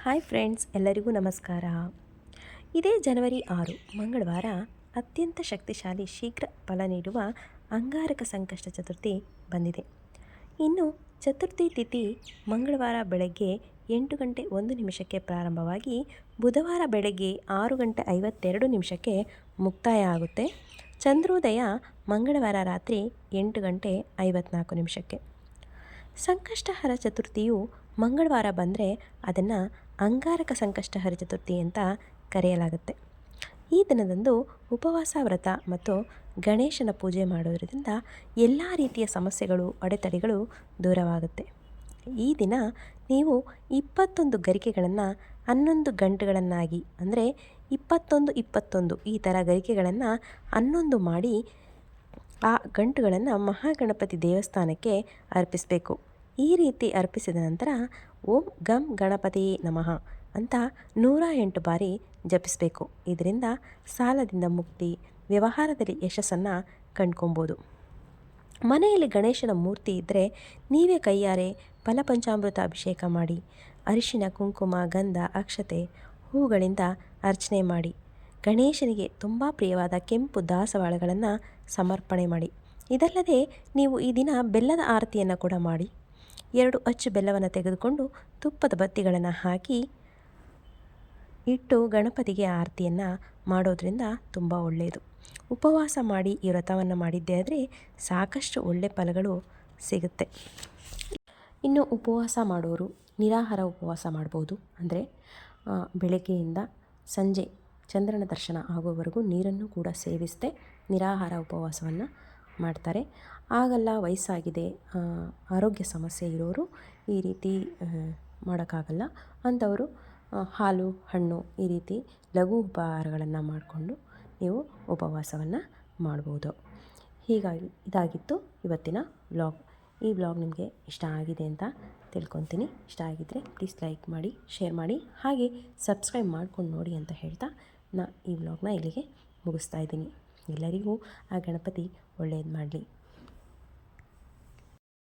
Hi friends, ಎಲ್ಲರಿಗೂ ನಮಸ್ಕಾರ. ಇದೇ ಜನವರಿ 6 ಮಂಗಳವಾರ ಅತ್ಯಂತ ಶಕ್ತಿಶಾಲಿ ಶೀಘ್ರ ಫಲ ನೀಡುವ ಅಂಗಾರಕ ಸಂಕಷ್ಟ ಚತುರ್ಥಿ ಬಂದಿದೆ. ಇನ್ನು ಚತುರ್ಥಿ ತಿಥಿ ಮಂಗಳವಾರ ಬೆಳಗ್ಗೆ 8 ಗಂಟೆ 1 ನಿಮಿಷಕ್ಕೆ ಪ್ರಾರಂಭವಾಗಿ ಬುಧವಾರ ಬೆಳಗ್ಗೆ 6 ಗಂಟೆ 52 ನಿಮಿಷಕ್ಕೆ ಮುಕ್ತಾಯ ಆಗುತ್ತೆ. ಚಂದ್ರೋದಯ ಮಂಗಳವಾರ ರಾತ್ರಿ 8 ಗಂಟೆ 54 ನಿಮಿಷಕ್ಕೆ. ಸಂಕಷ್ಟಹರ ಚತುರ್ಥಿಯು ಮಂಗಳವಾರ ಬಂದರೆ ಅದನ್ನು ಅಂಗಾರಕ ಸಂಕಷ್ಟಹರ ಚತುರ್ಥಿ ಅಂತ ಕರೆಯಲಾಗುತ್ತೆ. ಈ ದಿನದಂದು ಉಪವಾಸ ವ್ರತ ಮತ್ತು ಗಣೇಶನ ಪೂಜೆ ಮಾಡೋದ್ರಿಂದ ಎಲ್ಲ ರೀತಿಯ ಸಮಸ್ಯೆಗಳು, ಅಡೆತಡೆಗಳು ದೂರವಾಗುತ್ತೆ. ಈ ದಿನ ನೀವು 21 ಗರಿಕೆಗಳನ್ನು 11 ಗಂಟುಗಳನ್ನಾಗಿ, ಅಂದರೆ 21 ಈ ಥರ ಗರಿಕೆಗಳನ್ನು 11 ಮಾಡಿ ಆ ಗಂಟುಗಳನ್ನು ಮಹಾಗಣಪತಿ ದೇವಸ್ಥಾನಕ್ಕೆ ಅರ್ಪಿಸಬೇಕು. ಈ ರೀತಿ ಅರ್ಪಿಸಿದ ನಂತರ ಓಂ ಗಂ ಗಣಪತಿ ನಮಃ ಅಂತ 108 ಬಾರಿ ಜಪಿಸಬೇಕು. ಇದರಿಂದ ಸಾಲದಿಂದ ಮುಕ್ತಿ, ವ್ಯವಹಾರದಲ್ಲಿ ಯಶಸ್ಸನ್ನು ಕಂಡ್ಕೊಬೋದು. ಮನೆಯಲ್ಲಿ ಗಣೇಶನ ಮೂರ್ತಿ ಇದ್ದರೆ ನೀವೇ ಕೈಯಾರೆ ಫಲಪಂಚಾಮೃತ ಅಭಿಷೇಕ ಮಾಡಿ, ಅರಿಶಿನ, ಕುಂಕುಮ, ಗಂಧ, ಅಕ್ಷತೆ, ಹೂಗಳಿಂದ ಅರ್ಚನೆ ಮಾಡಿ, ಗಣೇಶನಿಗೆ ತುಂಬ ಪ್ರಿಯವಾದ ಕೆಂಪು ದಾಸವಾಳಗಳನ್ನು ಸಮರ್ಪಣೆ ಮಾಡಿ. ಇದಲ್ಲದೆ ನೀವು ಈ ದಿನ ಬೆಲ್ಲದ ಆರತಿಯನ್ನು ಕೂಡ ಮಾಡಿ 2 ಅಚ್ಚು ಬೆಲ್ಲವನ್ನು ತೆಗೆದುಕೊಂಡು ತುಪ್ಪದ ಬತ್ತಿಗಳನ್ನು ಹಾಕಿ ಇಟ್ಟು ಗಣಪತಿಗೆ ಆರತಿಯನ್ನು ಮಾಡೋದ್ರಿಂದ ತುಂಬ ಒಳ್ಳೆಯದು. ಉಪವಾಸ ಮಾಡಿ ಈ ವ್ರತವನ್ನು ಮಾಡಿದ್ದೇ ಆದರೆ ಸಾಕಷ್ಟು ಒಳ್ಳೆಯ ಫಲಗಳು ಸಿಗುತ್ತೆ. ಇನ್ನು ಉಪವಾಸ ಮಾಡೋರು ನಿರಾಹಾರ ಉಪವಾಸ ಮಾಡ್ಬೋದು. ಅಂದರೆ ಬೆಳಗ್ಗೆಯಿಂದ ಸಂಜೆ ಚಂದ್ರನ ದರ್ಶನ ಆಗೋವರೆಗೂ ನೀರನ್ನು ಕೂಡ ಸೇವಿಸದೆ ನಿರಾಹಾರ ಉಪವಾಸವನ್ನು ಮಾಡ್ತಾರೆ. ಆಗಲ್ಲ, ವಯಸ್ಸಾಗಿದೆ, ಆರೋಗ್ಯ ಸಮಸ್ಯೆ ಇರೋರು ಈ ರೀತಿ ಮಾಡೋಕ್ಕಾಗಲ್ಲ ಅಂಥವರು ಹಾಲು, ಹಣ್ಣು ಈ ರೀತಿ ಲಘು ಉಪಹಾರಗಳನ್ನು ಮಾಡಿಕೊಂಡು ನೀವು ಉಪವಾಸವನ್ನು ಮಾಡ್ಬೋದು. ಹೀಗಾಗಿ ಇದಾಗಿತ್ತು ಇವತ್ತಿನ ವ್ಲಾಗ್. ಈ ವ್ಲಾಗ್ ನಿಮಗೆ ಇಷ್ಟ ಆಗಿದೆ ಅಂತ ತಿಳ್ಕೊತೀನಿ. ಇಷ್ಟ ಆಗಿದ್ದರೆ ಪ್ಲೀಸ್ ಲೈಕ್ ಮಾಡಿ, ಶೇರ್ ಮಾಡಿ, ಹಾಗೆ ಸಬ್ಸ್ಕ್ರೈಬ್ ಮಾಡ್ಕೊಂಡು ನೋಡಿ ಅಂತ ಹೇಳ್ತಾ ಈ ವ್ಲಾಗ್ನ ಇಲ್ಲಿಗೆ ಮುಗಿಸ್ತಾ ಇದ್ದೀನಿ. ಎಲ್ಲರಿಗೂ ಆ ಗಣಪತಿ ಒಳ್ಳೆಯದು ಮಾಡಲಿ.